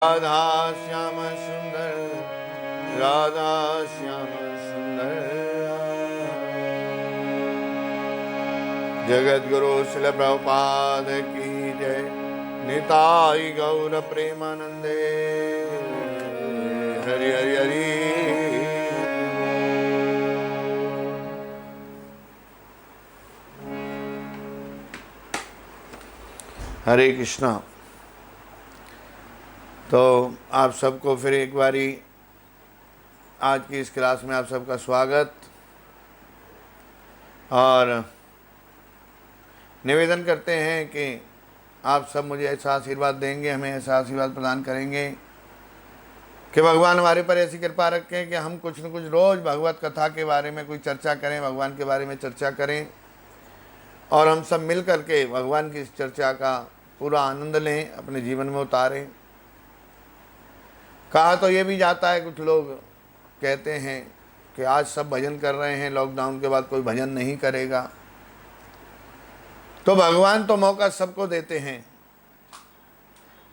राधा श्याम सुंदर, राधा श्याम सुंदर। जगत गुरु श्रील प्रभुपाद की जय। निताई गौर प्रेमानंदे। हरि हरि हरि। हरे कृष्णा। तो आप सबको फिर एक बारी आज की इस क्लास में आप सबका स्वागत। और निवेदन करते हैं कि आप सब मुझे ऐसा आशीर्वाद देंगे, हमें ऐसा आशीर्वाद प्रदान करेंगे कि भगवान हमारे पर ऐसी कृपा रखें कि हम कुछ न कुछ रोज़ भगवत कथा के बारे में कोई चर्चा करें, भगवान के बारे में चर्चा करें और हम सब मिल कर के भगवान की इस चर्चा का पूरा आनंद लें, अपने जीवन में उतारें। कहा तो ये भी जाता है, कुछ लोग कहते हैं कि आज सब भजन कर रहे हैं, लॉकडाउन के बाद कोई भजन नहीं करेगा। तो भगवान तो मौका सबको देते हैं,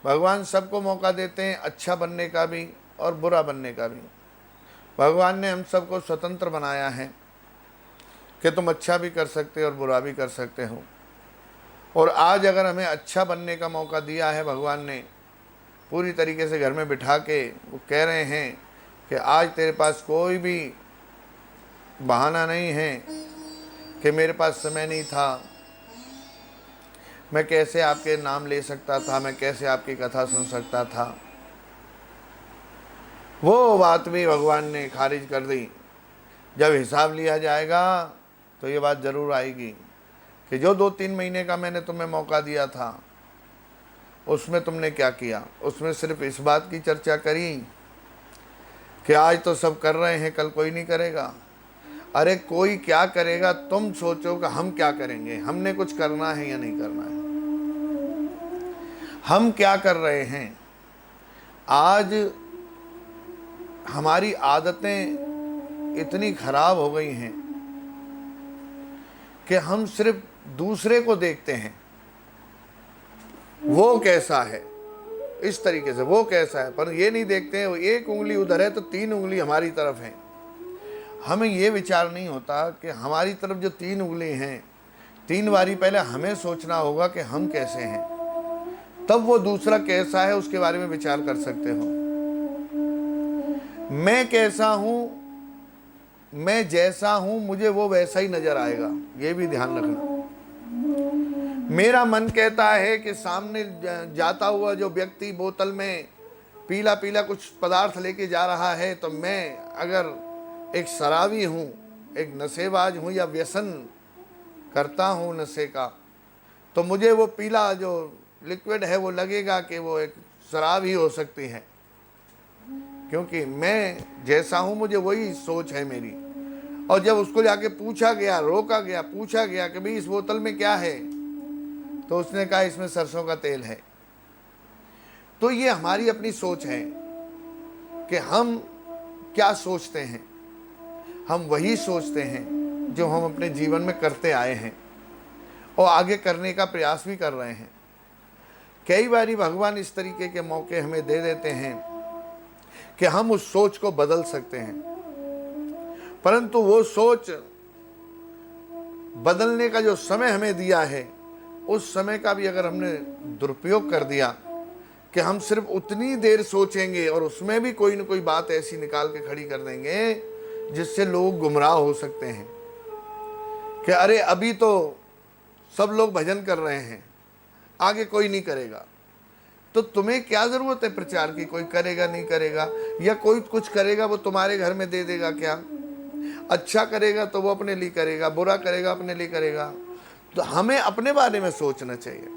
भगवान सबको मौका देते हैं, अच्छा बनने का भी और बुरा बनने का भी। भगवान ने हम सबको स्वतंत्र बनाया है कि तुम अच्छा भी कर सकते हो और बुरा भी कर सकते हो। और आज अगर हमें अच्छा बनने का मौका दिया है भगवान ने, पूरी तरीके से घर में बिठा के वो कह रहे हैं कि आज तेरे पास कोई भी बहाना नहीं है कि मेरे पास समय नहीं था, मैं कैसे आपके नाम ले सकता था, मैं कैसे आपकी कथा सुन सकता था। वो बात भी भगवान ने खारिज कर दी। जब हिसाब लिया जाएगा तो ये बात ज़रूर आएगी कि जो 2-3 महीने का मैंने तुम्हें मौका दिया था उसमें तुमने क्या किया। उसमें सिर्फ इस बात की चर्चा करी कि आज तो सब कर रहे हैं, कल कोई नहीं करेगा। अरे कोई क्या करेगा, तुम सोचो कि हम क्या करेंगे, हमने कुछ करना है या नहीं करना है, हम क्या कर रहे हैं। आज हमारी आदतें इतनी खराब हो गई हैं कि हम सिर्फ दूसरे को देखते हैं, वो कैसा है, इस तरीके से वो कैसा है, पर ये नहीं देखते हैं वो एक उंगली उधर है तो 3 उंगली हमारी तरफ है। हमें ये विचार नहीं होता कि हमारी तरफ जो 3 उंगली हैं, 3 बारी पहले हमें सोचना होगा कि हम कैसे हैं, तब वो दूसरा कैसा है उसके बारे में विचार कर सकते हो। मैं कैसा हूं, मैं जैसा हूं, मुझे वो वैसा ही नजर आएगा, ये भी ध्यान रखना। मेरा मन कहता है कि सामने जाता हुआ जो व्यक्ति बोतल में पीला पीला कुछ पदार्थ लेके जा रहा है, तो मैं अगर एक शराबी हूँ, एक नशेबाज हूँ या व्यसन करता हूँ नशे का, तो मुझे वो पीला जो लिक्विड है वो लगेगा कि वो एक शराब ही हो सकती है, क्योंकि मैं जैसा हूँ मुझे वही सोच है मेरी। और जब उसको जाके पूछा गया, रोका गया, पूछा गया कि भाई इस बोतल में क्या है, तो उसने कहा इसमें सरसों का तेल है। तो ये हमारी अपनी सोच है कि हम क्या सोचते हैं, हम वही सोचते हैं जो हम अपने जीवन में करते आए हैं और आगे करने का प्रयास भी कर रहे हैं। कई बारी भगवान इस तरीके के मौके हमें दे देते हैं कि हम उस सोच को बदल सकते हैं, परंतु वो सोच बदलने का जो समय हमें दिया है, उस समय का भी अगर हमने दुरुपयोग कर दिया कि हम सिर्फ उतनी देर सोचेंगे और उसमें भी कोई न कोई बात ऐसी निकाल के खड़ी कर देंगे जिससे लोग गुमराह हो सकते हैं कि अरे अभी तो सब लोग भजन कर रहे हैं, आगे कोई नहीं करेगा, तो तुम्हें क्या ज़रूरत है प्रचार की, कोई करेगा नहीं करेगा, या कोई कुछ करेगा वो तुम्हारे घर में दे देगा क्या। अच्छा करेगा तो वो अपने लिए करेगा, बुरा करेगा अपने लिए करेगा। तो हमें अपने बारे में सोचना चाहिए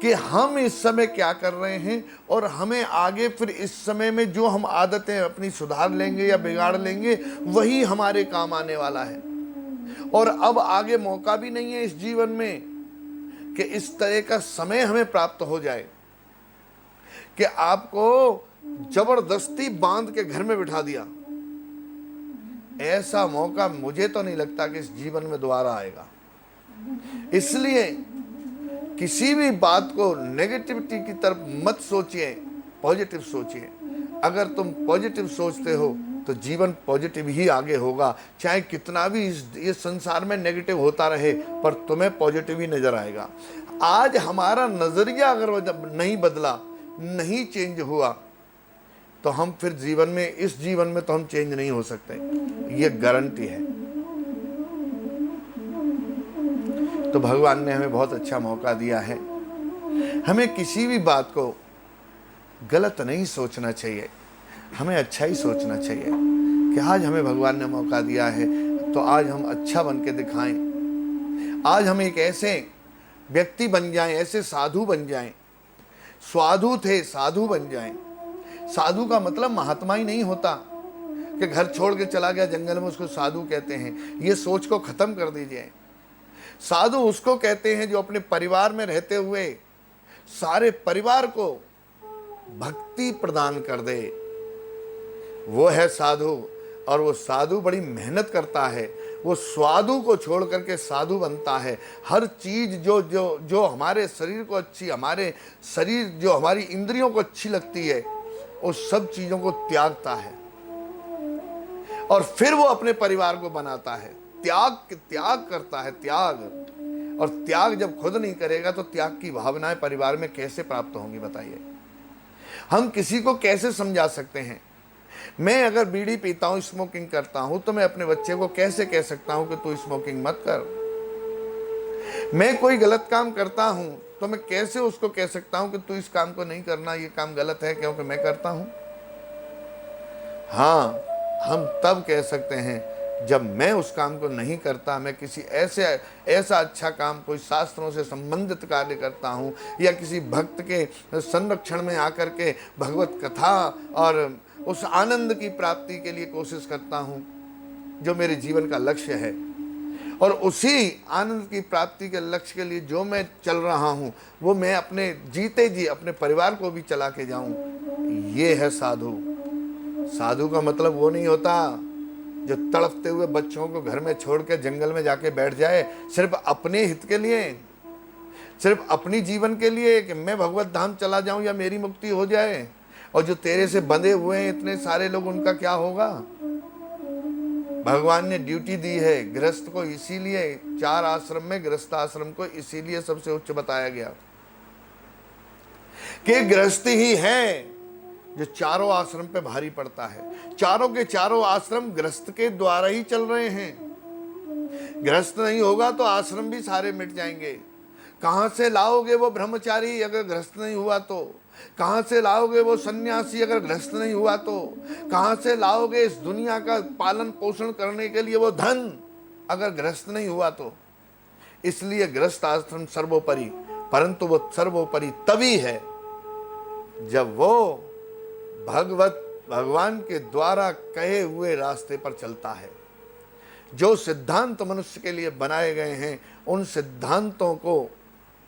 कि हम इस समय क्या कर रहे हैं और हमें आगे फिर इस समय में जो हम आदतें अपनी सुधार लेंगे या बिगाड़ लेंगे वही हमारे काम आने वाला है। और अब आगे मौका भी नहीं है इस जीवन में कि इस तरह का समय हमें प्राप्त हो जाए कि आपको जबरदस्ती बांध के घर में बिठा दिया। ऐसा मौका मुझे तो नहीं लगता कि इस जीवन में दोबारा आएगा। इसलिए किसी भी बात को नेगेटिविटी की तरफ मत सोचिए, पॉजिटिव सोचिए। अगर तुम पॉजिटिव सोचते हो तो जीवन पॉजिटिव ही आगे होगा। चाहे कितना भी इस संसार में नेगेटिव होता रहे, पर तुम्हें पॉजिटिव ही नजर आएगा। आज हमारा नजरिया अगर वो जब नहीं बदला, नहीं चेंज हुआ, तो हम फिर जीवन में, इस जीवन में तो हम चेंज नहीं हो सकते, ये गारंटी है। तो भगवान ने हमें बहुत अच्छा मौका दिया है। हमें किसी भी बात को गलत नहीं सोचना चाहिए, हमें अच्छा ही सोचना चाहिए कि आज हमें भगवान ने मौका दिया है तो आज हम अच्छा बन के दिखाएं। आज हम एक ऐसे व्यक्ति बन जाएं, ऐसे साधु बन जाएं। स्वाधु थे, साधु बन जाएं। साधु का मतलब महात्मा ही नहीं होता कि घर छोड़ के चला गया जंगल में, उसको साधु कहते हैं। ये सोच को खत्म कर दीजिए। साधु उसको कहते हैं जो अपने परिवार में रहते हुए सारे परिवार को भक्ति प्रदान कर दे, वो है साधु। और वो साधु बड़ी मेहनत करता है, वो स्वादु को छोड़ करके साधु बनता है। हर चीज जो जो जो हमारे शरीर को अच्छी, हमारे शरीर जो हमारी इंद्रियों को अच्छी लगती है, उस सब चीजों को त्यागता है और फिर वो अपने परिवार को बनाता है। त्याग करता है, त्याग। और त्याग जब खुद नहीं करेगा तो त्याग की भावनाएं परिवार में कैसे प्राप्त होंगी बताइए। हम किसी को कैसे समझा सकते हैं? मैं अगर बीड़ी पीता हूं, स्मोकिंग करता हूं, तो मैं अपने बच्चे को कैसे कह सकता हूं कि तू स्मोकिंग मत कर? मैं कोई गलत काम करता हूं तो मैं कैसे उसको कह सकता हूं कि तू इस काम को नहीं करना, ये काम गलत है क्योंकि मैं करता हूं? हाँ, हम तब कह सकते हैं जब मैं उस काम को नहीं करता, मैं किसी ऐसा अच्छा काम, कोई शास्त्रों से संबंधित कार्य करता हूँ, या किसी भक्त के संरक्षण में आकर के भगवत कथा और उस आनंद की प्राप्ति के लिए कोशिश करता हूँ जो मेरे जीवन का लक्ष्य है। और उसी आनंद की प्राप्ति के लक्ष्य के लिए जो मैं चल रहा हूँ, वो मैं अपने जीते जी अपने परिवार को भी चला के जाऊँ, ये है साधु। साधु का मतलब वो नहीं होता जो तड़पते हुए बच्चों को घर में छोड़ के जंगल में जाके बैठ जाए सिर्फ अपने हित के लिए, सिर्फ अपनी जीवन के लिए कि मैं भगवत धाम चला जाऊं या मेरी मुक्ति हो जाए। और जो तेरे से बंधे हुए हैं इतने सारे लोग, उनका क्या होगा? भगवान ने ड्यूटी दी है गृहस्थ को, इसीलिए 4 आश्रम में गृहस्थ आश्रम को इसीलिए सबसे उच्च बताया गया कि गृहस्थ ही है जो चारों आश्रम पे भारी पड़ता है। चारों के चारों आश्रम गृहस्थ के द्वारा ही चल रहे हैं। गृहस्थ नहीं होगा तो आश्रम भी सारे मिट जाएंगे। कहां से लाओगे वो ब्रह्मचारी अगर गृहस्थ नहीं हुआ तो? कहां से लाओगे वो सन्यासी अगर गृहस्थ नहीं हुआ तो? कहां से लाओगे इस दुनिया का पालन पोषण करने के लिए वो धन अगर गृहस्थ नहीं हुआ तो? इसलिए गृहस्थ आश्रम सर्वोपरि, परंतु वो सर्वोपरि तभी है जब वो भगवान के द्वारा कहे हुए रास्ते पर चलता है। जो सिद्धांत मनुष्य के लिए बनाए गए हैं, उन सिद्धांतों को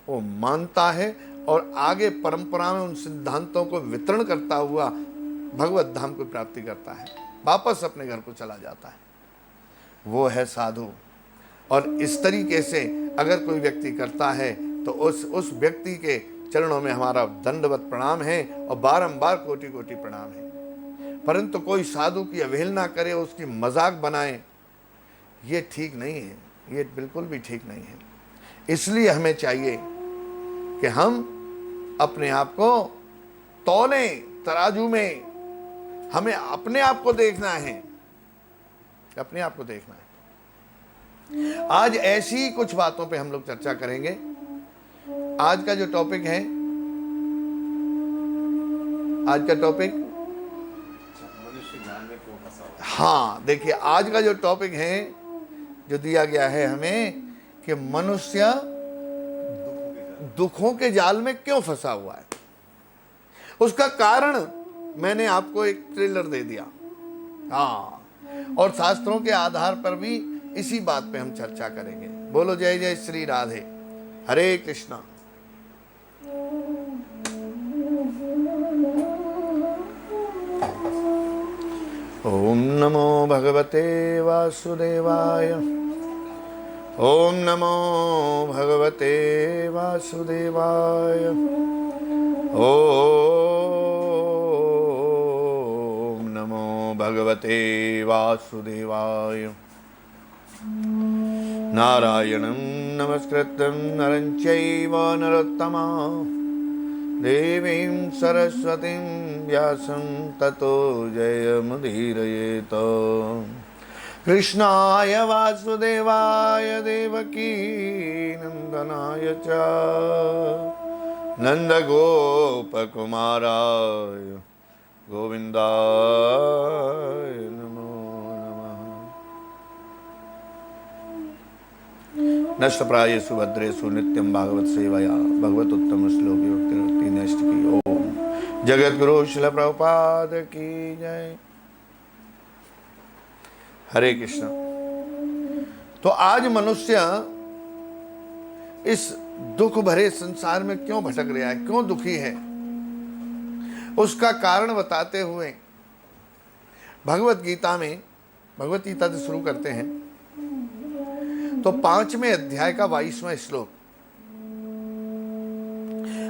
वो मानता है और आगे परंपरा में उन सिद्धांतों को वितरण करता हुआ भगवत धाम को प्राप्ति करता है, वापस अपने घर को चला जाता है। वो है साधु। और इस तरीके से अगर कोई व्यक्ति करता है तो उस व्यक्ति के चरणों में हमारा दंडवत प्रणाम है और बारंबार कोटि कोटि प्रणाम है। परंतु कोई साधु की अवहेलना करे, उसकी मजाक बनाए, ये ठीक नहीं है, ये बिल्कुल भी ठीक नहीं है। इसलिए हमें चाहिए कि हम अपने आप को तौले तराजू में, हमें अपने आप को देखना है, अपने आप को देखना है। आज ऐसी कुछ बातों पे हम लोग चर्चा करेंगे। आज का जो टॉपिक है, आज का टॉपिक, हाँ देखिए, आज का जो टॉपिक है जो दिया गया है हमें कि मनुष्य दुखों के जाल में क्यों फंसा हुआ है, उसका कारण मैंने आपको एक ट्रेलर दे दिया। हाँ, और शास्त्रों के आधार पर भी इसी बात पे हम चर्चा करेंगे। बोलो जय जय श्री राधे, हरे कृष्णा। ओम नमो भगवते वासुदेवाय, ओम नमो भगवते वासुदेवाय, ओम भगवते वासुदेवाय। नारायणं नमस्कृत्यं नरं चैव नरोत्तमं देवीं सरस्वतीं व्यासं ततो जयमुदीरयेत्। कृष्णाय वासुदेवाय देवकी नंदनाय च नंदगोपकुमाराय गोविंदाय नमो नमः। नष्टप्रायेषु भद्रेषु नित्यं भागवत सेवया भगवतोत्तम श्लोकी भक्ति नष्ट की। ओम जगद्गुरु श्रील प्रभुपाद की जय। हरे कृष्ण। तो आज मनुष्य इस दुख भरे संसार में क्यों भटक रहा है, क्यों दुखी है, उसका कारण बताते हुए भगवत गीता में, भगवत गीता से शुरू करते हैं तो 5वें अध्याय का 22वां श्लोक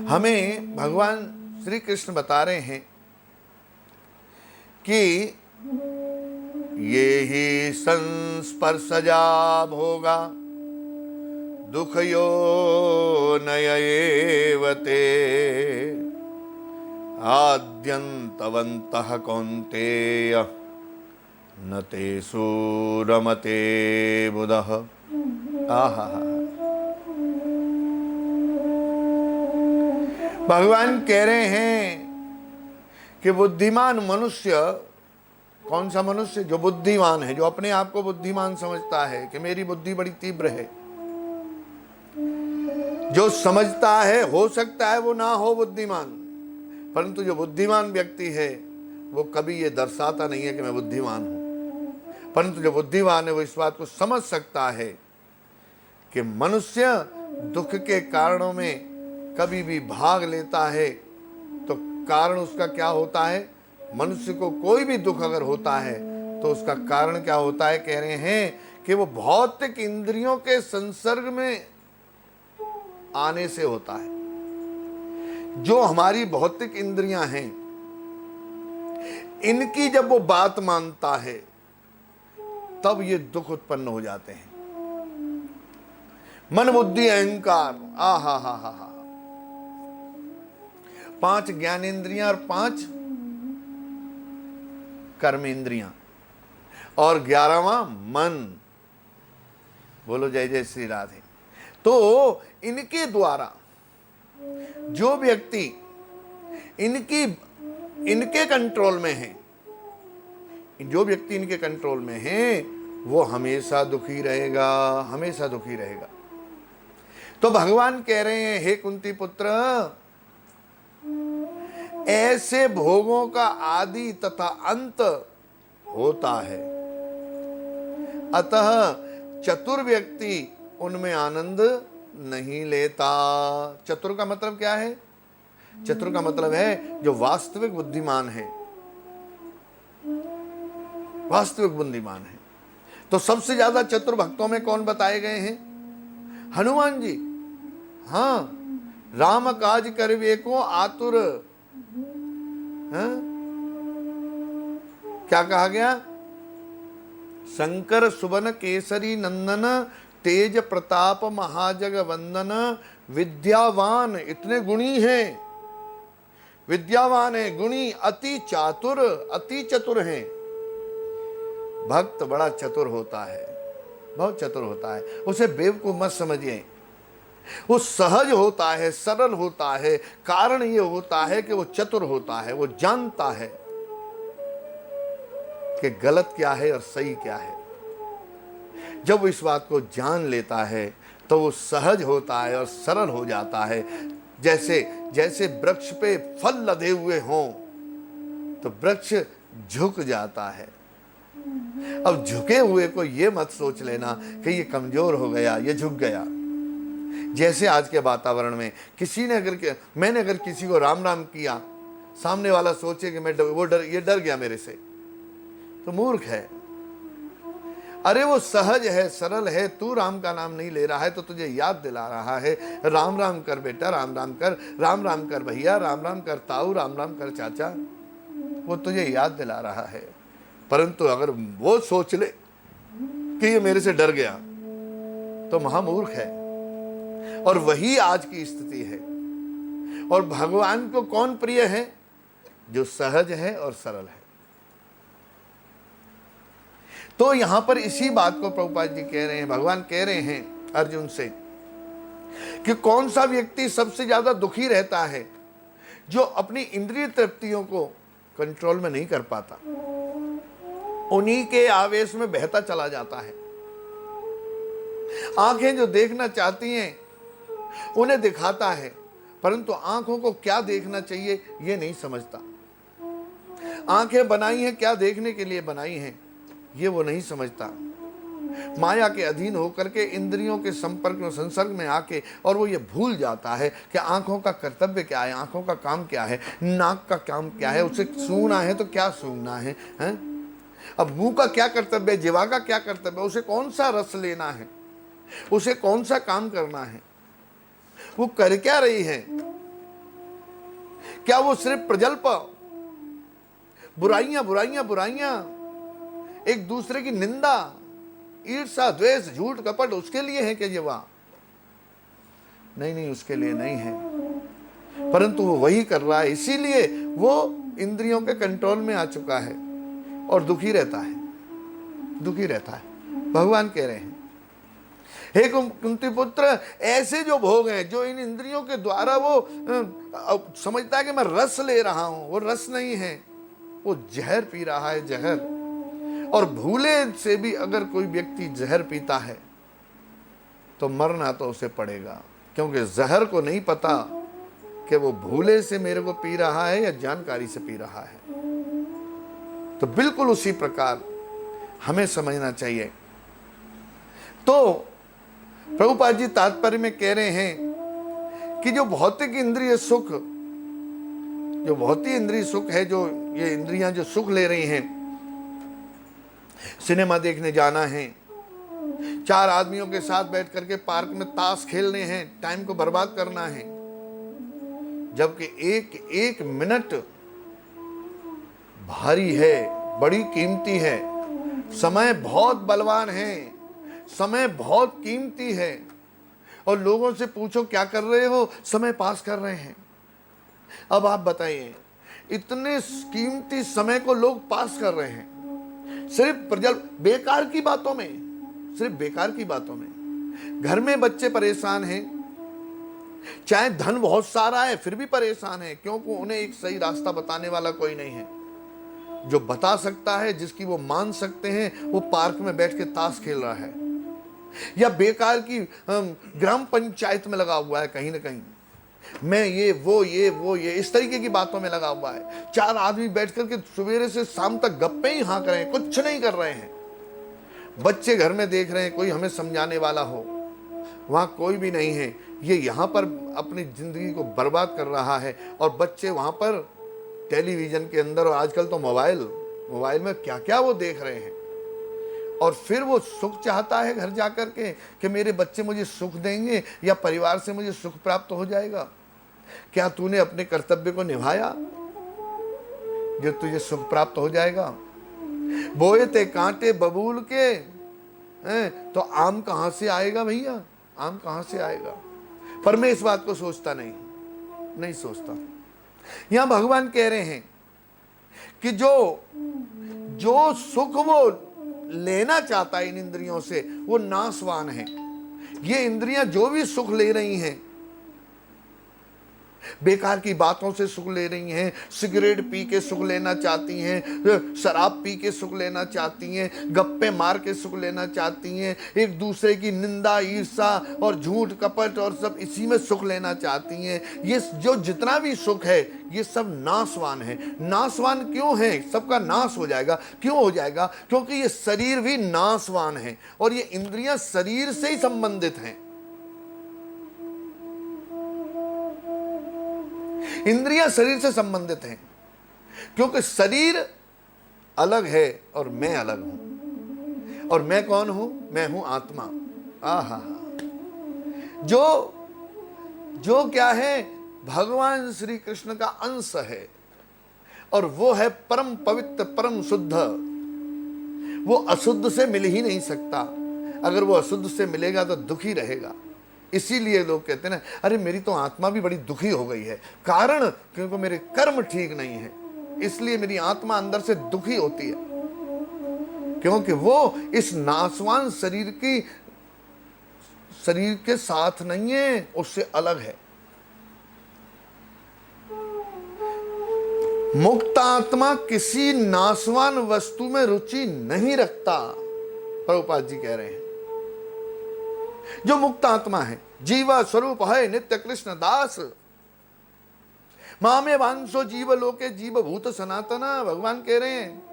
हमें भगवान श्री कृष्ण बता रहे हैं कि ये ही संस्पर्शजा भोगा दुखयो नयेवते आद्यन्तवन्तः कौन्तेय न तेषु रमते बुधः। आहा, भगवान कह रहे हैं कि बुद्धिमान मनुष्य, कौन सा मनुष्य? जो बुद्धिमान है, जो अपने आप को बुद्धिमान समझता है कि मेरी बुद्धि बड़ी तीव्र है, जो समझता है, हो सकता है वो ना हो बुद्धिमान, परंतु जो बुद्धिमान व्यक्ति है वो कभी ये दर्शाता नहीं है कि मैं बुद्धिमान हूं, परंतु जो बुद्धिमान है वो इस बात को समझ सकता है कि मनुष्य दुख के कारणों में कभी भी भाग लेता है तो कारण उसका क्या होता है? मनुष्य को कोई भी दुख अगर होता है तो उसका कारण क्या होता है? कह रहे हैं कि वो भौतिक इंद्रियों के संसर्ग में आने से होता है। जो हमारी भौतिक इंद्रियां हैं, इनकी जब वो बात मानता है तब ये दुख उत्पन्न हो जाते हैं। मन बुद्धि अहंकार, आहा हा हा हा, 5 ज्ञानेंद्रियां और 5 कर्मेंद्रियां और 11वां मन। बोलो जय जय श्री राधे। तो इनके द्वारा जो व्यक्ति इनके कंट्रोल में है, जो व्यक्ति इनके कंट्रोल में है वो हमेशा दुखी रहेगा, हमेशा दुखी रहेगा। तो भगवान कह रहे हैं, हे कुंती पुत्र, ऐसे भोगों का आदि तथा अंत होता है, अतः चतुर व्यक्ति उनमें आनंद नहीं लेता। चतुर का मतलब क्या है? चतुर का मतलब है जो वास्तविक बुद्धिमान है, वास्तविक बुद्धिमान है। तो सबसे ज्यादा चतुर भक्तों में कौन बताए गए हैं? हनुमान जी। हाँ, राम काज करवे को आतुर। हाँ? क्या कहा गया? शंकर सुवन केसरी नंदन तेज प्रताप महाजग वंदन विद्यावान। इतने गुणी हैं, विद्यावान है, गुणी, अति चातुर, अति चतुर हैं। भक्त बड़ा चतुर होता है, बहुत चतुर होता है। उसे बेवकूफ मत समझिए, वो सहज होता है, सरल होता है। कारण ये होता है कि वो चतुर होता है, वो जानता है कि गलत क्या है और सही क्या है। जब वो इस बात को जान लेता है तो वो सहज होता है और सरल हो जाता है। जैसे जैसे वृक्ष पे फल लदे हुए हों तो वृक्ष झुक जाता है। अब झुके हुए को ये मत सोच लेना कि ये कमजोर हो गया, ये झुक गया। जैसे आज के वातावरण में किसी ने मैंने अगर किसी को राम राम किया, सामने वाला सोचे कि ये डर गया मेरे से, तो मूर्ख है। अरे वो सहज है, सरल है। तू राम का नाम नहीं ले रहा है तो तुझे याद दिला रहा है, राम राम कर बेटा, राम राम कर, राम राम कर भैया, राम राम कर ताऊ, राम राम कर चाचा। वो तुझे याद दिला रहा है परंतु अगर वो सोच ले कि ये मेरे से डर गया तो महामूर्ख है। और वही आज की स्थिति है। और भगवान को कौन प्रिय है? जो सहज है और सरल है। तो यहां पर इसी बात को प्रभुपाद जी कह रहे हैं, भगवान कह रहे हैं अर्जुन से कि कौन सा व्यक्ति सबसे ज्यादा दुखी रहता है? जो अपनी इंद्रिय तृप्तियों को कंट्रोल में नहीं कर पाता, उन्हीं के आवेश में बहता चला जाता है। आंखें जो देखना चाहती हैं उन्हें दिखाता है, परंतु आंखों को क्या देखना चाहिए ये नहीं समझता। आंखें बनाई हैं क्या देखने के लिए बनाई हैं ये वो नहीं समझता। माया के अधीन होकर के इंद्रियों के संपर्क में संसर्ग में आके और वो ये भूल जाता है कि आंखों का कर्तव्य क्या है, आंखों का काम क्या है, नाक का काम क्या है, उसे सूंघना है तो क्या सूंघना है, हैं? अब मुंह का क्या कर्तव्य है, जीवा का क्या कर्तव्य है, उसे कौन सा रस लेना है, उसे कौन सा काम करना है, वो कर क्या रही है? क्या वो सिर्फ प्रजल्प बुराइयां बुराइयां बुराइयां, एक दूसरे की निंदा, ईर्षा, द्वेष, झूठ, कपट उसके लिए है क्या जीवा? नहीं नहीं, उसके लिए नहीं है, परंतु वो वही कर रहा है। इसीलिए वो इंद्रियों के कंट्रोल में आ चुका है और दुखी रहता है, दुखी रहता है। भगवान कह रहे हैं, हे कुंती पुत्र, ऐसे जो भोग हैं, जो इन इंद्रियों के द्वारा वो समझता है कि मैं रस ले रहा हूं, वो रस नहीं है, वो जहर पी रहा है, जहर। और भूले से भी अगर कोई व्यक्ति जहर पीता है तो मरना तो उसे पड़ेगा, क्योंकि जहर को नहीं पता कि वो भूले से मेरे को पी रहा है या जानकारी से पी रहा है। तो बिल्कुल उसी प्रकार हमें समझना चाहिए। तो प्रभुपाद जी तात्पर्य में कह रहे हैं कि जो भौतिक इंद्रिय सुख, जो भौतिक इंद्रिय सुख है, जो ये इंद्रियां जो सुख ले रही हैं, सिनेमा देखने जाना है, चार आदमियों के साथ बैठ करके पार्क में ताश खेलने हैं, टाइम को बर्बाद करना है, जबकि एक एक मिनट भारी है, बड़ी कीमती है। समय बहुत बलवान है, समय बहुत कीमती है। और लोगों से पूछो क्या कर रहे हो? समय पास कर रहे हैं। अब आप बताइए, इतने कीमती समय को लोग पास कर रहे हैं सिर्फ बेकार की बातों में, सिर्फ बेकार की बातों में। घर में बच्चे परेशान हैं, चाहे धन बहुत सारा है फिर भी परेशान है, क्योंकि उन्हें एक सही रास्ता बताने वाला कोई नहीं है। जो बता सकता है, जिसकी वो मान सकते हैं, वो पार्क में बैठ के ताश खेल रहा है या बेकार की ग्राम पंचायत में लगा हुआ है, कहीं ना कहीं मैं ये इस तरीके की बातों में लगा हुआ है। चार आदमी बैठ करके सवेरे से शाम तक गप्पे ही हाँक रहे हैं, कुछ नहीं कर रहे हैं। बच्चे घर में देख रहे हैं, कोई हमें समझाने वाला हो, वहां कोई भी नहीं है। ये यहाँ पर अपनी जिंदगी को बर्बाद कर रहा है और बच्चे वहां पर टेलीविजन के अंदर, और आजकल तो मोबाइल में क्या क्या वो देख रहे हैं। और फिर वो सुख चाहता है घर जाकर के कि मेरे बच्चे मुझे सुख देंगे या परिवार से मुझे सुख प्राप्त हो जाएगा। क्या तूने अपने कर्तव्य को निभाया जो तुझे सुख प्राप्त हो जाएगा? बोए ते कांटे बबूल के, तो आम कहां से आएगा भैया? आम कहां से आएगा? पर मैं इस बात को सोचता नहीं सोचता। यहां भगवान कह रहे हैं कि जो सुख वो लेना चाहता है इन इंद्रियों से, वो नाशवान है। ये इंद्रियां जो भी सुख ले रही हैं, बेकार की बातों से सुख ले रही हैं, सिगरेट पी के सुख लेना चाहती हैं, शराब पी के सुख लेना चाहती हैं, गप्पे मार के सुख लेना चाहती हैं, एक दूसरे की निंदा, ईर्षा और झूठ कपट और सब इसी में सुख लेना चाहती हैं। ये जो जितना भी सुख है ये सब नाशवान है। नाशवान क्यों है? सबका नाश हो जाएगा। क्यों हो जाएगा? क्योंकि ये शरीर भी नाशवान है और ये इंद्रियां शरीर से ही संबंधित हैं। इंद्रियां शरीर से संबंधित हैं, क्योंकि शरीर अलग है और मैं अलग हूं। और मैं कौन हूं? मैं हूं आत्मा। आहा, जो क्या है? भगवान श्री कृष्ण का अंश है और वो है परम पवित्र, परम शुद्ध, वो अशुद्ध से मिल ही नहीं सकता। अगर वो अशुद्ध से मिलेगा तो दुखी रहेगा। इसीलिए लोग कहते हैं ना, अरे मेरी तो आत्मा भी बड़ी दुखी हो गई है। कारण, क्योंकि मेरे कर्म ठीक नहीं है, इसलिए मेरी आत्मा अंदर से दुखी होती है। क्योंकि वो इस नाशवान शरीर के साथ नहीं है, उससे अलग है। मुक्त आत्मा किसी नाशवान वस्तु में रुचि नहीं रखता, प्रभुपाद जी कह रहे हैं। जो मुक्त आत्मा है, जीवा स्वरूप है नित्य कृष्ण दास। मामे वांसो जीव लोके जीव भूत सनातना, भगवान कह रहे हैं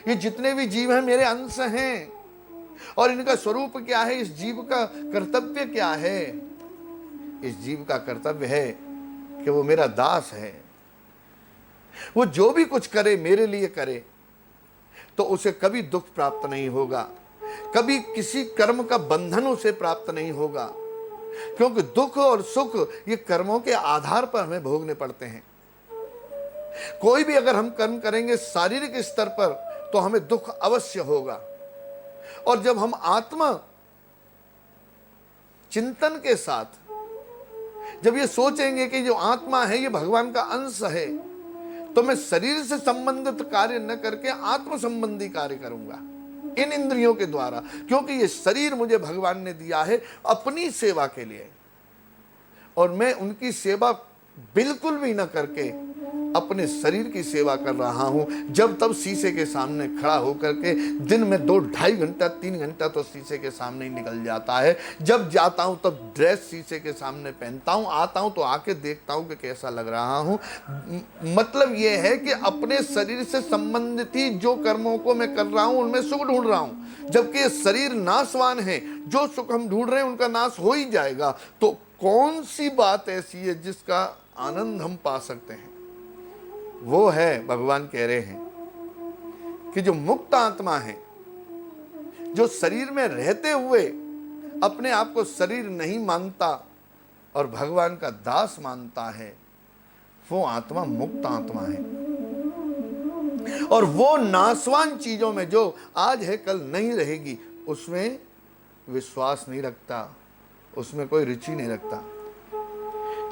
ये जितने भी जीव हैं मेरे अंश हैं। और इनका स्वरूप क्या है, इस जीव का कर्तव्य क्या है? इस जीव का कर्तव्य है कि वो मेरा दास है। वो जो भी कुछ करे मेरे लिए करे, तो उसे कभी दुख प्राप्त नहीं होगा, कभी किसी कर्म का बंधन उसे प्राप्त नहीं होगा। क्योंकि दुख और सुख ये कर्मों के आधार पर हमें भोगने पड़ते हैं। कोई भी अगर हम कर्म करेंगे शारीरिक स्तर पर, तो हमें दुख अवश्य होगा। और जब हम आत्मा चिंतन के साथ जब ये सोचेंगे कि जो आत्मा है ये भगवान का अंश है, तो मैं शरीर से संबंधित कार्य न करके आत्म संबंधी कार्य करूंगा इन इंद्रियों के द्वारा। क्योंकि ये शरीर मुझे भगवान ने दिया है अपनी सेवा के लिए, और मैं उनकी सेवा बिल्कुल भी न करके अपने शरीर की सेवा कर रहा हूं। जब तब शीशे के सामने खड़ा होकर के दिन में 2-2.5 घंटा 3 घंटा तो शीशे के सामने ही निकल जाता है। जब जाता हूं तब ड्रेस शीशे के सामने पहनता हूं, आता हूं तो आके देखता हूं कि कैसा लग रहा हूं। मतलब यह है कि अपने शरीर से संबंधित ही जो कर्मों को मैं कर रहा हूं उनमें सुख ढूंढ रहा हूं, जबकि ये शरीर नाशवान है। जो सुख हम ढूंढ रहे हैं उनका नाश हो ही जाएगा। तो कौन सी बात ऐसी है जिसका आनंद हम पा सकते हैं? वो है, भगवान कह रहे हैं कि जो मुक्त आत्मा है, जो शरीर में रहते हुए अपने आप को शरीर नहीं मानता और भगवान का दास मानता है, वो आत्मा मुक्त आत्मा है। और वो नाशवान चीजों में जो आज है कल नहीं रहेगी, उसमें विश्वास नहीं रखता, उसमें कोई रुचि नहीं रखता।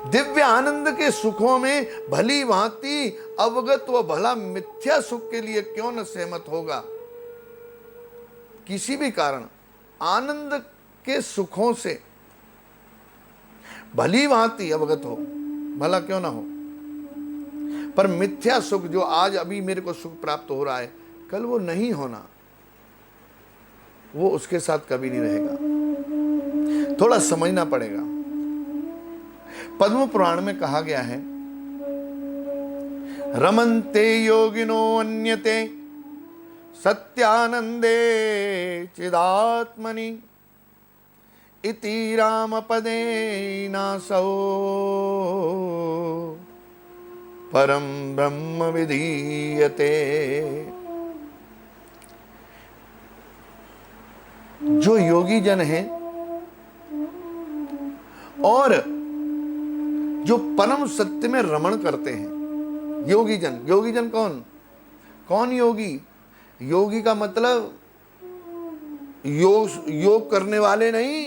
दिव्य आनंद के सुखों में भली भांति अवगत व भला मिथ्या सुख के लिए क्यों न सहमत होगा? किसी भी कारण आनंद के सुखों से भली भांति अवगत हो, भला क्यों ना हो, पर मिथ्या सुख जो आज अभी मेरे को सुख प्राप्त हो रहा है, कल वो नहीं होना, वो उसके साथ कभी नहीं रहेगा। थोड़ा समझना पड़ेगा। पद्म पुराण में कहा गया है, रमन्ते योगिनो अन्यते सत्यानंदे चिदात्मनि इति राम पदे नासौ परम ब्रह्म विधीयते। जो योगी जन हैं और जो परम सत्य में रमण करते हैं, योगी जन। योगी जन कौन योगी? योगी का मतलब योग करने वाले नहीं।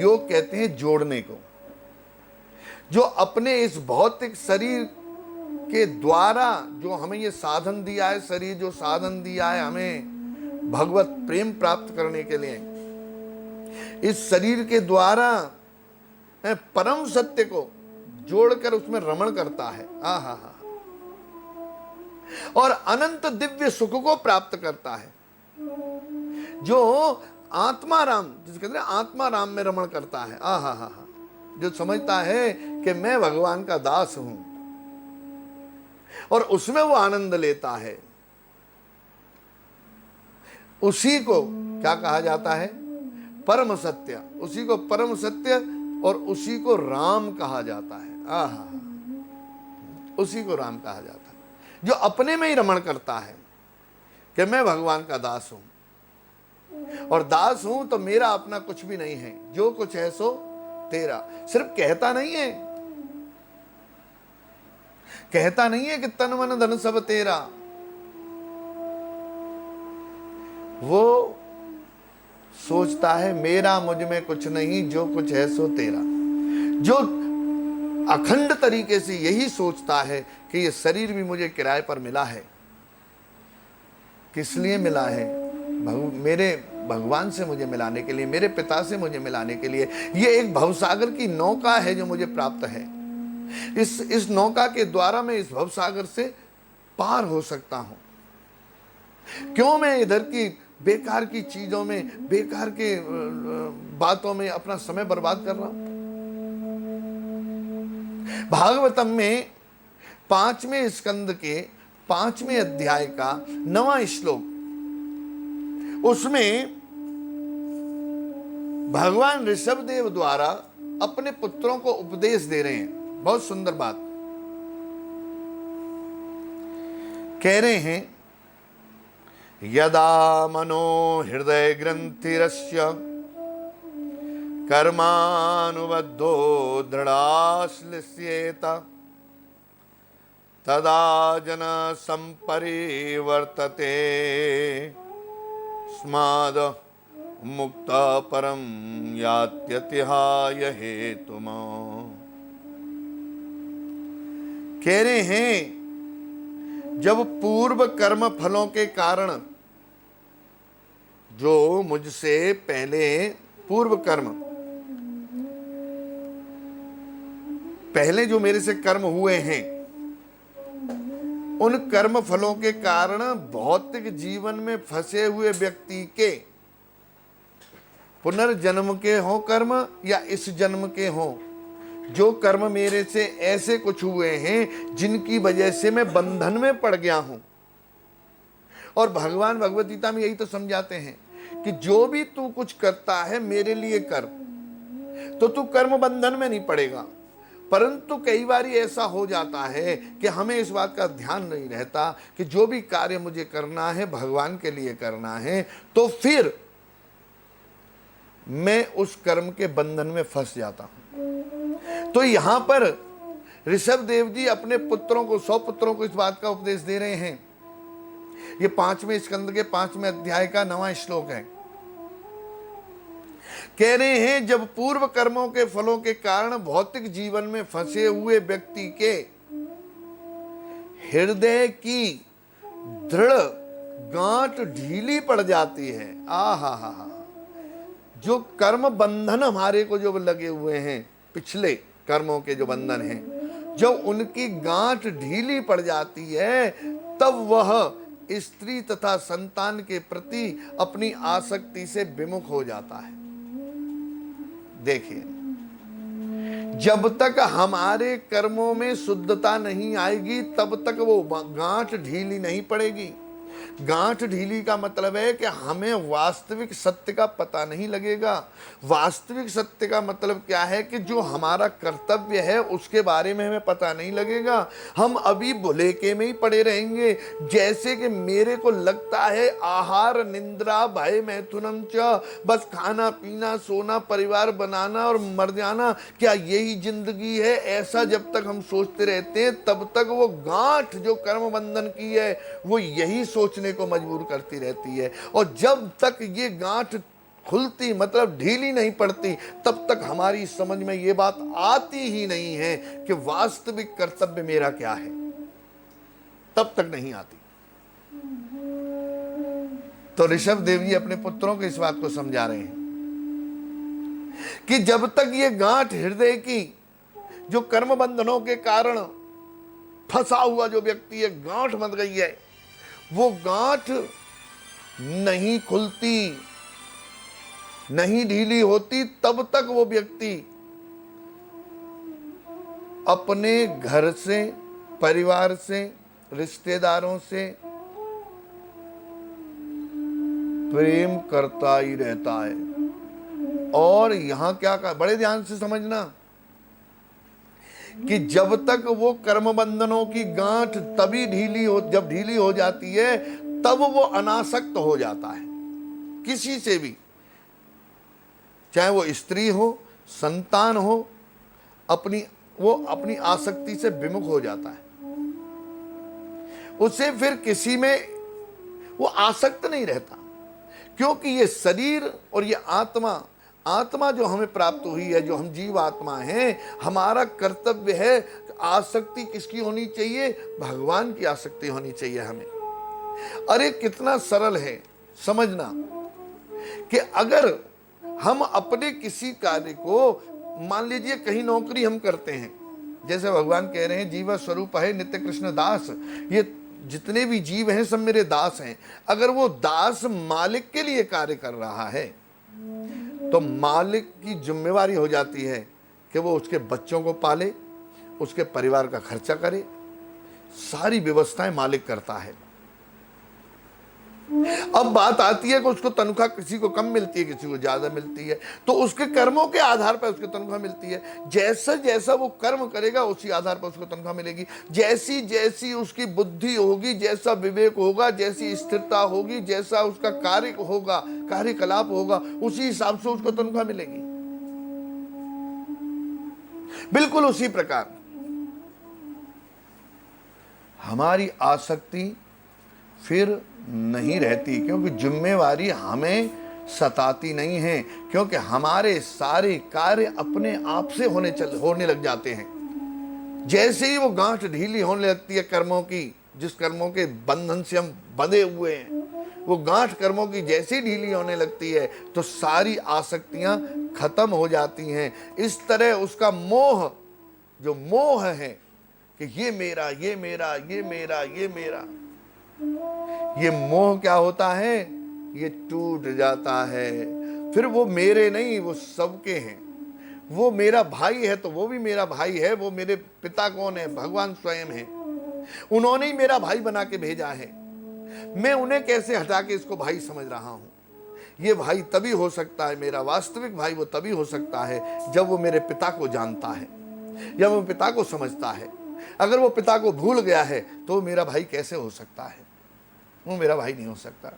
योग कहते हैं जोड़ने को। जो अपने इस भौतिक शरीर के द्वारा जो हमें ये साधन दिया है, शरीर जो साधन दिया है हमें भगवत प्रेम प्राप्त करने के लिए, इस शरीर के द्वारा परम सत्य को जोड़कर उसमें रमण करता है। आहा, और अनंत दिव्य सुख को प्राप्त करता है। जो आत्मा राम, जिसके कहते हैं आत्मा राम में रमण करता है। आहा, जो समझता है कि मैं भगवान का दास हूं और उसमें वो आनंद लेता है, उसी को क्या कहा जाता है? परम सत्य। उसी को परम सत्य और उसी को राम कहा जाता है। आहा, उसी को राम कहा जाता है। जो अपने में ही रमण करता है कि मैं भगवान का दास हूं, और दास हूं तो मेरा अपना कुछ भी नहीं है, जो कुछ है सो तेरा। सिर्फ कहता नहीं है, कहता नहीं है कि तन मन धन सब तेरा, वो सोचता है मेरा मुझ में कुछ नहीं, जो कुछ है सो तेरा। जो अखंड तरीके से यही सोचता है कि ये शरीर भी मुझे किराए पर मिला है। किस लिए मिला है? मेरे भगवान से मुझे मिलाने के लिए, मेरे पिता से मुझे मिलाने के लिए। ये एक भवसागर की नौका है जो मुझे प्राप्त है। इस नौका के द्वारा मैं इस भवसागर से पार हो सकता हूं। क्यों मैं इधर की बेकार की चीजों में, बेकार के बातों में अपना समय बर्बाद कर रहा हूं? भागवतम में 5वें स्कंद के 5वें अध्याय का 9वां श्लोक, उसमें भगवान ऋषभदेव द्वारा अपने पुत्रों को उपदेश दे रहे हैं। बहुत सुंदर बात कह रहे हैं। यदा मनो हृदय ग्रंथिरस्य कर्मानुबद्धो दृढ़ाश्लिष्येत तदा जन संपरिवर्तते स्माद मुक्त परम यात्यतिहाय हेतुम। कह रहे हैं जब पूर्व कर्म फलों के कारण, जो मुझसे पहले पूर्व कर्म, पहले जो मेरे से कर्म हुए हैं, उन कर्म फलों के कारण भौतिक जीवन में फंसे हुए व्यक्ति के पुनर्जन्म के हों कर्म या इस जन्म के हों, जो कर्म मेरे से ऐसे कुछ हुए हैं जिनकी वजह से मैं बंधन में पड़ गया हूं। और भगवान भगवत गीता में यही तो समझाते हैं कि जो भी तू कुछ करता है मेरे लिए कर, तो तू कर्म बंधन में नहीं पड़ेगा। परंतु कई बार ऐसा हो जाता है कि हमें इस बात का ध्यान नहीं रहता कि जो भी कार्य मुझे करना है भगवान के लिए करना है, तो फिर मैं उस कर्म के बंधन में फंस जाता हूं। तो यहां पर ऋषभ देव जी अपने पुत्रों को, 100 पुत्रों को इस बात का उपदेश दे रहे हैं। ये 5वें स्कंद के 5वें अध्याय का 9वां श्लोक है। कह रहे हैं जब पूर्व कर्मों के फलों के कारण भौतिक जीवन में फंसे हुए व्यक्ति के हृदय की दृढ़ गांठ ढीली पड़ जाती है। आहा, जो कर्म बंधन हमारे को जो लगे हुए हैं, पिछले कर्मों के जो बंधन हैं, जब उनकी गांठ ढीली पड़ जाती है, तब वह स्त्री तथा संतान के प्रति अपनी आसक्ति से विमुख हो जाता है। देखिए, जब तक हमारे कर्मों में शुद्धता नहीं आएगी तब तक वो गांठ ढीली नहीं पड़ेगी। गांठ ढीली का मतलब है कि हमें वास्तविक सत्य का पता नहीं लगेगा। वास्तविक सत्य का मतलब क्या है कि जो हमारा कर्तव्य है उसके बारे में हमें पता नहीं लगेगा। हम अभी भुलेखे में ही पड़े रहेंगे। जैसे कि मेरे को लगता है आहार निंद्रा भय मैथुनम च, बस खाना पीना सोना परिवार बनाना और मर जाना, क्या यही जिंदगी है? ऐसा जब तक हम सोचते रहते हैं तब तक वो गांठ जो कर्म बंधन की है वो यही सोचने को मजबूर करती रहती है। और जब तक ये गांठ खुलती मतलब ढीली नहीं पड़ती तब तक हमारी समझ में ये बात आती ही नहीं है कि वास्तविक कर्तव्य मेरा क्या है, तब तक नहीं आती। तो ऋषभ देव जी अपने पुत्रों को इस बात को समझा रहे हैं कि जब तक ये गांठ हृदय की जो कर्म बंधनों के कारण फंसा हुआ जो व्यक्ति है, गांठ बंध गई है, वो गांठ नहीं खुलती, नहीं ढीली होती, तब तक वो व्यक्ति अपने घर से, परिवार से, रिश्तेदारों से प्रेम करता ही रहता है। और यहां क्या कहा, बड़े ध्यान से समझना कि जब तक वो कर्म बंधनों की गांठ तभी जब ढीली हो जाती है तब वो अनासक्त हो जाता है किसी से भी, चाहे वो स्त्री हो, संतान हो, वो अपनी आसक्ति से विमुख हो जाता है। उसे फिर किसी में वो आसक्त नहीं रहता। क्योंकि ये शरीर और ये आत्मा, आत्मा जो हमें प्राप्त हुई है, जो हम जीव आत्मा हैं, हमारा कर्तव्य है आसक्ति किसकी होनी चाहिए? भगवान की आसक्ति होनी चाहिए हमें। अरे कितना सरल है समझना कि अगर हम अपने किसी कार्य को, मान लीजिए कहीं नौकरी हम करते हैं, जैसे भगवान कह रहे हैं जीव स्वरूप है नित्य कृष्ण दास, ये जितने भी जीव हैं सब मेरे दास हैं। अगर वो दास मालिक के लिए कार्य कर रहा है तो मालिक की जिम्मेवारी हो जाती है कि वो उसके बच्चों को पाले, उसके परिवार का खर्चा करे, सारी व्यवस्थाएं मालिक करता है। अब बात आती है कि उसको तनख्वाह किसी को कम मिलती है, किसी को ज्यादा मिलती है, तो उसके कर्मों के आधार पर उसको तनख्वाह मिलती है। जैसा जैसा वो कर्म करेगा उसी आधार पर उसको तनख्वाह मिलेगी। जैसी जैसी उसकी बुद्धि होगी, जैसा विवेक होगा, जैसी स्थिरता होगी, जैसा उसका कार्य होगा, कार्यकलाप होगा, उसी हिसाब से उसको तनख्वाह मिलेगी। बिल्कुल उसी प्रकार हमारी आसक्ति फिर नहीं रहती, क्योंकि जिम्मेवारी हमें सताती नहीं है, क्योंकि हमारे सारे कार्य अपने आप से होने लग जाते हैं। जैसे ही वो गांठ ढीली होने लगती है कर्मों की, जिस कर्मों के बंधन से हम बंधे हुए हैं, वो गांठ कर्मों की जैसी ढीली होने लगती है तो सारी आसक्तियां खत्म हो जाती हैं। इस तरह उसका मोह, जो मोह है कि ये मेरा, ये मेरा, ये मेरा, ये मेरा, ये मोह क्या होता है? ये टूट जाता है। फिर वो मेरे नहीं, वो सबके हैं। वो मेरा भाई है तो वो भी मेरा भाई है। वो मेरे पिता कौन है? भगवान स्वयं है। उन्होंने ही मेरा भाई बना के भेजा है। मैं उन्हें कैसे हटा के इसको भाई समझ रहा हूं? ये भाई तभी हो सकता है, मेरा वास्तविक भाई वो तभी हो सकता है जब वो मेरे पिता को जानता है, जब वो पिता को समझता है। अगर वो पिता को भूल गया है तो वो मेरा भाई कैसे हो सकता है? वो मेरा भाई नहीं हो सकता।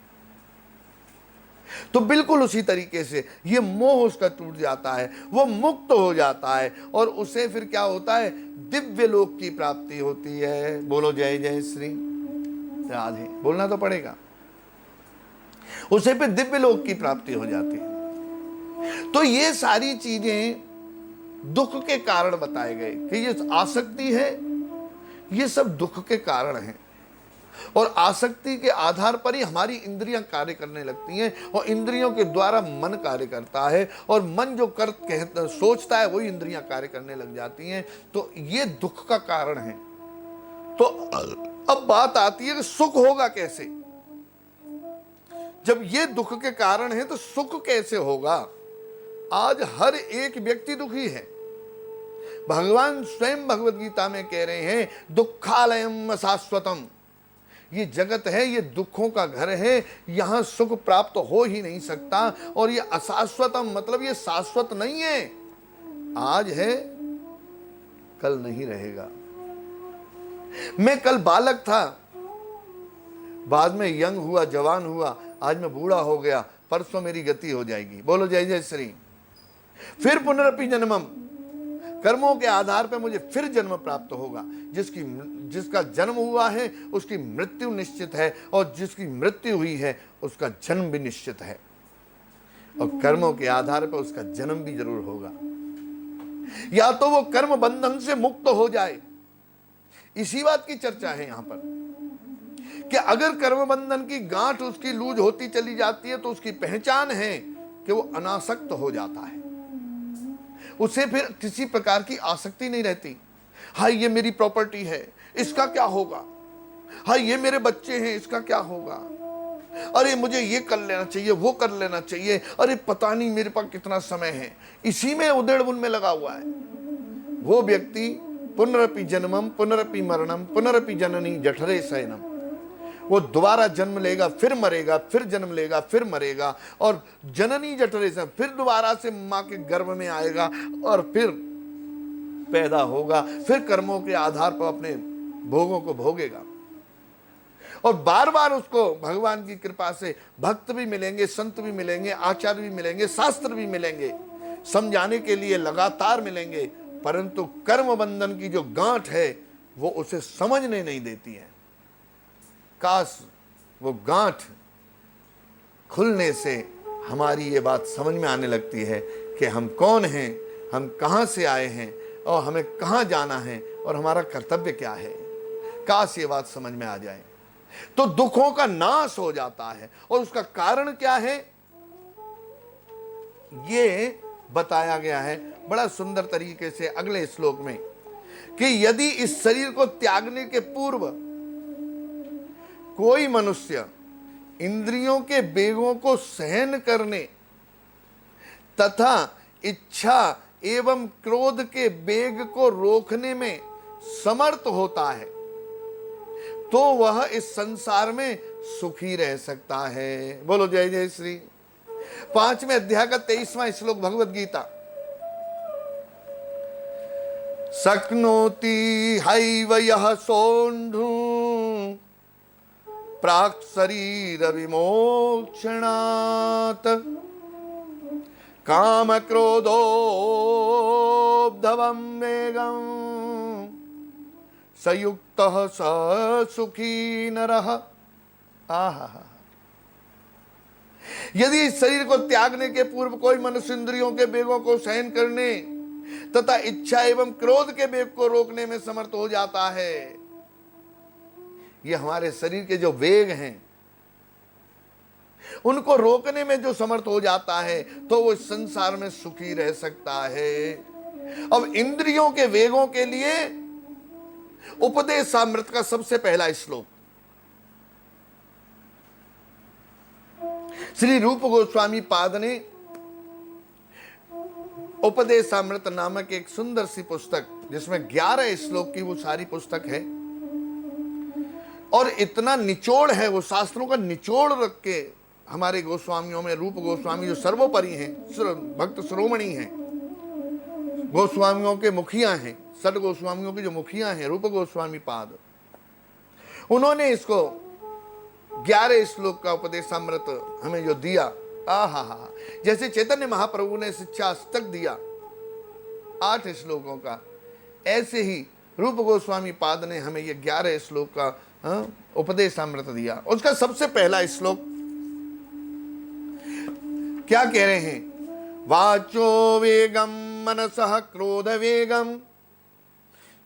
तो बिल्कुल उसी तरीके से ये मोह उसका टूट जाता है, वो मुक्त हो जाता है और उसे फिर क्या होता है? दिव्य लोक की प्राप्ति होती है। बोलो जय जय श्री राधे, बोलना तो पड़ेगा। उसे फिर दिव्य लोक की प्राप्ति हो जाती है। तो ये सारी चीजें दुख के कारण बताए गए कि ये आसक्ति है, ये सब दुख के कारण है। और आसक्ति के आधार पर ही हमारी इंद्रियां कार्य करने लगती हैं और इंद्रियों के द्वारा मन कार्य करता है और मन जो सोचता है वही इंद्रियां कार्य करने लग जाती हैं। तो ये दुख का कारण है। तो अब बात आती है कि सुख होगा कैसे? जब ये दुख के कारण है तो सुख कैसे होगा? आज हर एक व्यक्ति दुखी है। भगवान स्वयं भगवद गीता में कह रहे हैं दुखालयम शाश्वतम, ये जगत है, ये दुखों का घर है, यहां सुख प्राप्त हो ही नहीं सकता। और ये अशाश्वतम मतलब ये शाश्वत नहीं है, आज है कल नहीं रहेगा। मैं कल बालक था, बाद में यंग हुआ, जवान हुआ, आज मैं बूढ़ा हो गया, परसों मेरी गति हो जाएगी। बोलो जय जय श्री। फिर पुनरपि जन्मम, कर्मों के आधार पर मुझे फिर जन्म प्राप्त होगा। जिसका जन्म हुआ है उसकी मृत्यु निश्चित है और जिसकी मृत्यु हुई है उसका जन्म भी निश्चित है और कर्मों के आधार पर उसका जन्म भी जरूर होगा। या तो वो कर्म बंधन से मुक्त हो जाए, इसी बात की चर्चा है यहां पर कि अगर कर्म बंधन की गांठ उसकी लूज होती चली जाती है तो उसकी पहचान है कि वो अनासक्त हो जाता है, उसे फिर किसी प्रकार की आसक्ति नहीं रहती। हाय ये मेरी प्रॉपर्टी है, इसका क्या होगा? हाय ये मेरे बच्चे हैं, इसका क्या होगा? अरे मुझे ये कर लेना चाहिए, वो कर लेना चाहिए, अरे पता नहीं मेरे पास कितना समय है, इसी में उधेड़-बुन में लगा हुआ है। वो व्यक्ति पुनरपि जन्मम पुनरपि मरणम पुनरपि जननी जठरे शयनम, वो दोबारा जन्म लेगा, फिर मरेगा, फिर जन्म लेगा, फिर मरेगा और जननी जठरे से फिर दोबारा से मां के गर्भ में आएगा और फिर पैदा होगा, फिर कर्मों के आधार पर अपने भोगों को भोगेगा और बार बार उसको भगवान की कृपा से भक्त भी मिलेंगे, संत भी मिलेंगे, आचार्य भी मिलेंगे, शास्त्र भी मिलेंगे, समझाने के लिए लगातार मिलेंगे, परंतु कर्म बंधन की जो गांठ है वो उसे समझने नहीं देती है। काश वो गांठ खुलने से हमारी ये बात समझ में आने लगती है कि हम कौन हैं, हम कहाँ से आए हैं और हमें कहाँ जाना है और हमारा कर्तव्य क्या है। काश ये बात समझ में आ जाए तो दुखों का नाश हो जाता है। और उसका कारण क्या है ये बताया गया है बड़ा सुंदर तरीके से अगले श्लोक में कि यदि इस शरीर को त्यागने के पूर्व कोई मनुष्य इंद्रियों के वेगों को सहन करने तथा इच्छा एवं क्रोध के वेग को रोकने में समर्थ होता है तो वह इस संसार में सुखी रह सकता है। बोलो जय जय श्री। 5वें अध्याय का 23वां श्लोक भगवत गीता। शक्नोति हैव यः सोऽन्धुं प्राक् शरीर विमोक्षणात् काम क्रोधोब्धवं वेगं सयुक्तः स सुखी नरः। आहा, यदि इस शरीर को त्यागने के पूर्व कोई मनुष्य इंद्रियों के वेगों को सहन करने तथा इच्छा एवं क्रोध के वेग को रोकने में समर्थ हो जाता है, ये हमारे शरीर के जो वेग हैं उनको रोकने में जो समर्थ हो जाता है तो वो इस संसार में सुखी रह सकता है। अब इंद्रियों के वेगों के लिए उपदेशामृत का सबसे पहला श्लोक श्री रूप गोस्वामी पाद ने उपदेशामृत नामक एक सुंदर सी पुस्तक जिसमें 11 श्लोक की वो सारी पुस्तक है और इतना निचोड़ है, वो शास्त्रों का निचोड़ रख के हमारे गोस्वामियों में रूप गोस्वामी जो सर्वोपरि हैं, भक्त शिरोमणि हैं, गोस्वामियों के मुखिया हैं, सठ गोस्वामियों के जो मुखिया हैं रूप गोस्वामी पाद, उन्होंने इसको 11 श्लोक का उपदेशामृत हमें जो दिया, आहा, जैसे चैतन्य महाप्रभु ने शिक्षा अष्टक दिया 8 श्लोकों का, ऐसे ही रूप गोस्वामी पाद ने हमें ये 11 श्लोक का उपदेशामृत दिया। उसका सबसे पहला श्लोक क्या कह रहे हैं? वाचो वेगम मनसः क्रोध वेगम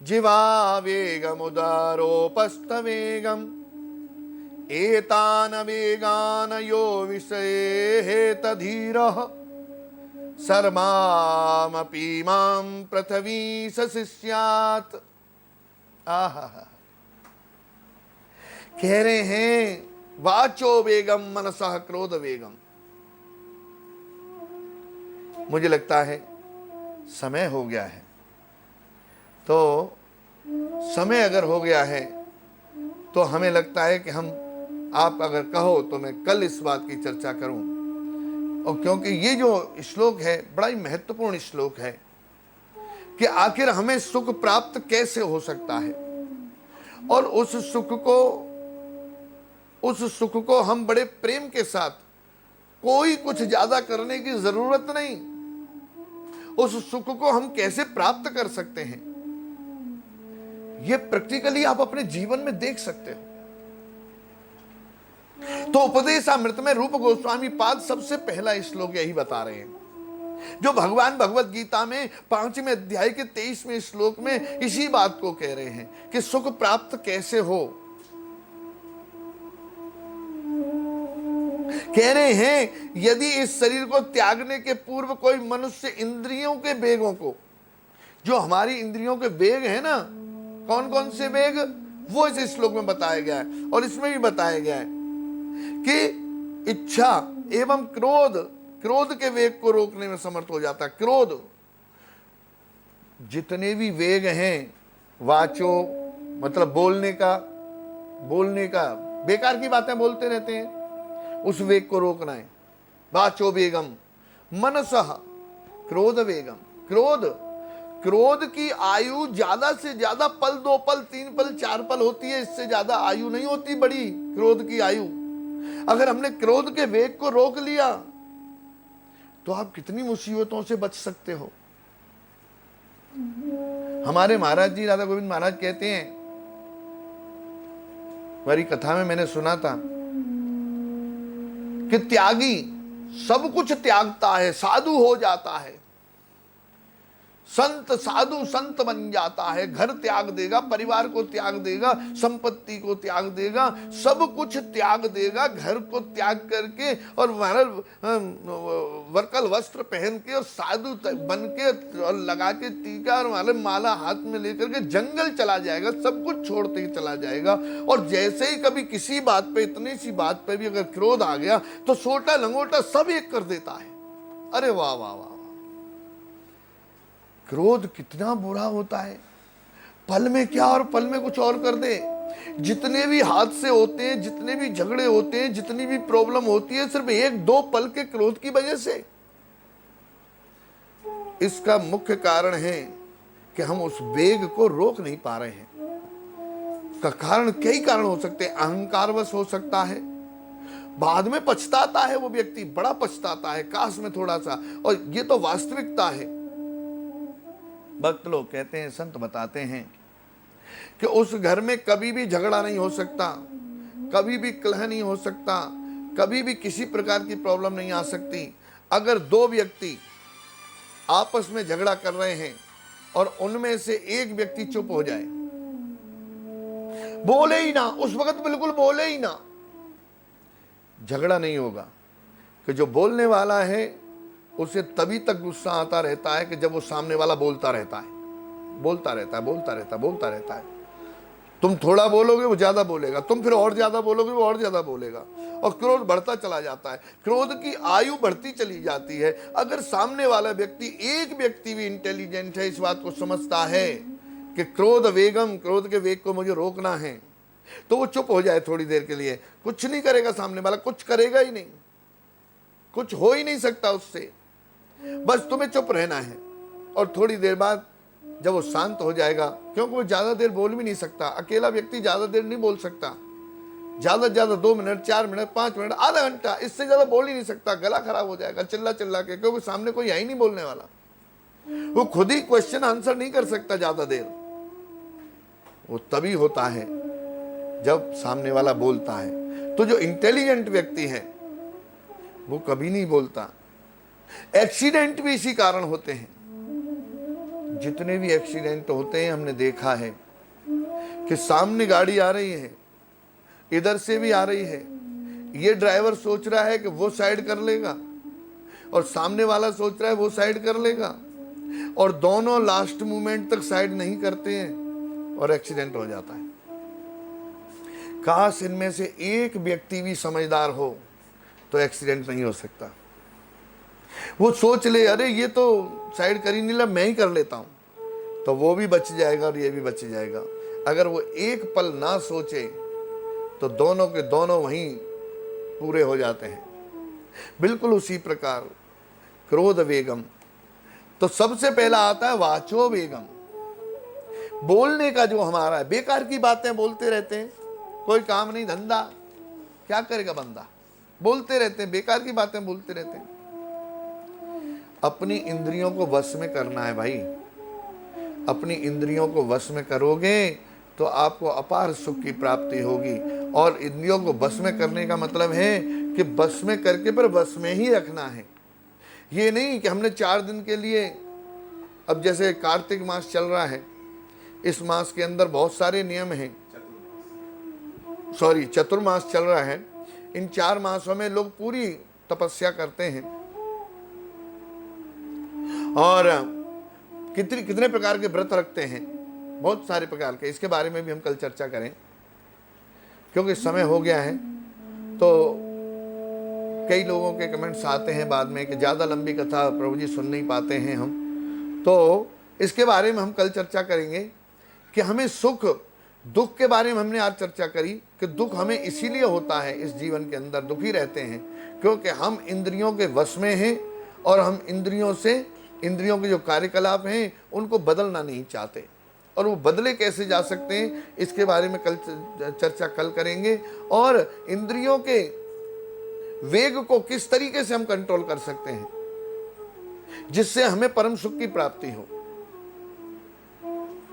जिवा वेगम उदारोपस्थ वेगम एतान वेगान यो विषये तधीरः सर्वमपि मां पृथ्वी सशिष्यात्। आहा, कह रहे हैं वाचो वेगम मनसः क्रोध वेगम। मुझे लगता है समय हो गया है, तो समय अगर हो गया है तो हमें लगता है कि आप अगर कहो तो मैं कल इस बात की चर्चा करूं। और क्योंकि ये जो श्लोक है बड़ा ही महत्वपूर्ण श्लोक है कि आखिर हमें सुख प्राप्त कैसे हो सकता है और उस सुख को हम बड़े प्रेम के साथ, कोई कुछ ज्यादा करने की जरूरत नहीं, उस सुख को हम कैसे प्राप्त कर सकते हैं, ये प्रैक्टिकली आप अपने जीवन में देख सकते हो। तो उपदेशामृत में रूप गोस्वामी पाद सबसे पहला श्लोक यही बता रहे हैं, जो भगवान भगवत गीता में 5वें अध्याय के 23वें श्लोक में इसी बात को कह रहे हैं कि सुख प्राप्त कैसे हो। कह रहे हैं यदि इस शरीर को त्यागने के पूर्व कोई मनुष्य इंद्रियों के वेगों को, जो हमारी इंद्रियों के वेग है ना, कौन कौन से वेग, वो इस श्लोक में बताया गया है और इसमें भी बताया गया है कि इच्छा एवं क्रोध के वेग को रोकने में समर्थ हो जाता है। क्रोध, जितने भी वेग हैं, वाचो मतलब बोलने का बेकार की बातें बोलते रहते हैं, उस वेग को रोकना है। वाचो वेगम मनसः क्रोध वेगम। क्रोध की आयु ज्यादा से ज्यादा पल, 2 पल, 3 पल, 4 पल होती है, इससे ज्यादा आयु नहीं होती बड़ी क्रोध की आयु। अगर हमने क्रोध के वेग को रोक लिया तो आप कितनी मुसीबतों से बच सकते हो। हमारे महाराज जी, राधा गोविंद महाराज कहते हैं, हमारी कथा में मैंने सुना था कि त्यागी सब कुछ त्यागता है, साधु हो जाता है। संत साधु संत बन जाता है। घर त्याग देगा, परिवार को त्याग देगा, संपत्ति को त्याग देगा, सब कुछ त्याग देगा। घर को त्याग करके और वर्कल वस्त्र पहन के और साधु बन के और लगा के टीका और माला हाथ में लेकर के जंगल चला जाएगा, सब कुछ छोड़ते ही चला जाएगा। और जैसे ही कभी किसी बात पे, इतनी सी बात पे भी अगर क्रोध आ गया तो सोटा लंगोटा सब एक कर देता है। अरे वाह वाह वाह, क्रोध कितना बुरा होता है। पल में क्या और पल में कुछ और कर दे। जितने भी हादसे होते हैं, जितने भी झगड़े होते हैं, जितनी भी प्रॉब्लम होती है, सिर्फ एक दो पल के क्रोध की वजह से। इसका मुख्य कारण है कि हम उस वेग को रोक नहीं पा रहे हैं। का कारण कई कारण हो सकते हैं। अहंकारवश हो सकता है, बाद में पछताता है वो व्यक्ति, बड़ा पछताता है, काश में थोड़ा सा। और ये तो वास्तविकता है। भक्त लोग कहते हैं, संत बताते हैं कि उस घर में कभी भी झगड़ा नहीं हो सकता, कभी भी कलह नहीं हो सकता, कभी भी किसी प्रकार की प्रॉब्लम नहीं आ सकती अगर दो व्यक्ति आपस में झगड़ा कर रहे हैं और उनमें से एक व्यक्ति चुप हो जाए, बोले ही ना, उस वक्त बिल्कुल बोले ही ना। झगड़ा नहीं होगा। कि जो बोलने वाला है उसे तभी तक गुस्सा आता रहता है कि जब वो सामने वाला बोलता रहता है, बोलता रहता है, बोलता रहता है, बोलता रहता है। तुम थोड़ा बोलोगे वो ज्यादा बोलेगा, तुम फिर और ज्यादा बोलोगे वो और ज्यादा बोलेगा, और क्रोध बढ़ता चला जाता है। क्रोध की आयु बढ़ती चली जाती है। अगर सामने वाला व्यक्ति, एक व्यक्ति भी इंटेलिजेंट है, इस बात को समझता है कि क्रोध वेगम, क्रोध के वेग को मुझे रोकना है, तो वो चुप हो जाए थोड़ी देर के लिए। कुछ नहीं करेगा सामने वाला, कुछ करेगा ही नहीं, कुछ हो ही नहीं सकता उससे। बस तुम्हें चुप रहना है। और थोड़ी देर बाद जब वो शांत हो जाएगा, क्योंकि वो ज्यादा देर बोल भी नहीं सकता, अकेला व्यक्ति ज्यादा देर नहीं बोल सकता, ज्यादा से ज्यादा 2 मिनट, 4 मिनट, 5 मिनट, आधा घंटा, इससे ज्यादा बोल ही नहीं सकता। गला खराब हो जाएगा चिल्ला चिल्ला के, क्योंकि सामने कोई है ही नहीं बोलने वाला। वो खुद ही क्वेश्चन आंसर नहीं कर सकता ज्यादा देर। वो तभी होता है जब सामने वाला बोलता है। तो जो इंटेलिजेंट व्यक्ति है वो कभी नहीं बोलता। एक्सीडेंट भी इसी कारण होते हैं। जितने भी एक्सीडेंट होते हैं हमने देखा है कि सामने गाड़ी आ रही है, इधर से भी आ रही है, ये ड्राइवर सोच रहा है कि वो साइड कर लेगा और सामने वाला सोच रहा है वो साइड कर लेगा, और दोनों लास्ट मोमेंट तक साइड नहीं करते हैं और एक्सीडेंट हो जाता है। काश इनमें से एक व्यक्ति भी समझदार हो तो एक्सीडेंट नहीं हो सकता। वो सोच ले, अरे ये तो साइड कर ही नहीं रहा, मैं ही कर लेता हूं, तो वो भी बच जाएगा और ये भी बच जाएगा। अगर वो एक पल ना सोचे तो दोनों के दोनों वहीं पूरे हो जाते हैं। बिल्कुल उसी प्रकार क्रोध वेगम, तो सबसे पहला आता है वाचो वेगम। बोलने का जो हमारा है, बेकार की बातें बोलते रहते हैं, कोई काम नहीं धंधा, क्या करेगा बंदा, बोलते रहते हैं, बेकार की बातें बोलते रहते हैं। अपनी इंद्रियों को वश में करना है भाई। अपनी इंद्रियों को वश में करोगे तो आपको अपार सुख की प्राप्ति होगी। और इंद्रियों को वश में करने का मतलब है कि वश में करके पर वश में ही रखना है। ये नहीं कि हमने 4 दिन के लिए, अब जैसे कार्तिक मास चल रहा है, इस मास के अंदर बहुत सारे नियम हैं, चतुर्मास चल रहा है। इन 4 मासों में लोग पूरी तपस्या करते हैं और कितने प्रकार के व्रत रखते हैं, बहुत सारे प्रकार के। इसके बारे में भी हम कल चर्चा करें, क्योंकि समय हो गया है। तो कई लोगों के कमेंट्स आते हैं बाद में कि ज़्यादा लंबी कथा प्रभु जी सुन नहीं पाते हैं हम, तो इसके बारे में हम कल चर्चा करेंगे कि हमें सुख दुख के बारे में हमने आज चर्चा करी कि दुख हमें इसीलिए होता है, इस जीवन के अंदर दुखी रहते हैं क्योंकि हम इंद्रियों के वश में हैं और हम इंद्रियों के जो कार्यकलाप हैं उनको बदलना नहीं चाहते। और वो बदले कैसे जा सकते हैं, इसके बारे में कल चर्चा करेंगे। और इंद्रियों के वेग को किस तरीके से हम कंट्रोल कर सकते हैं जिससे हमें परम सुख की प्राप्ति हो।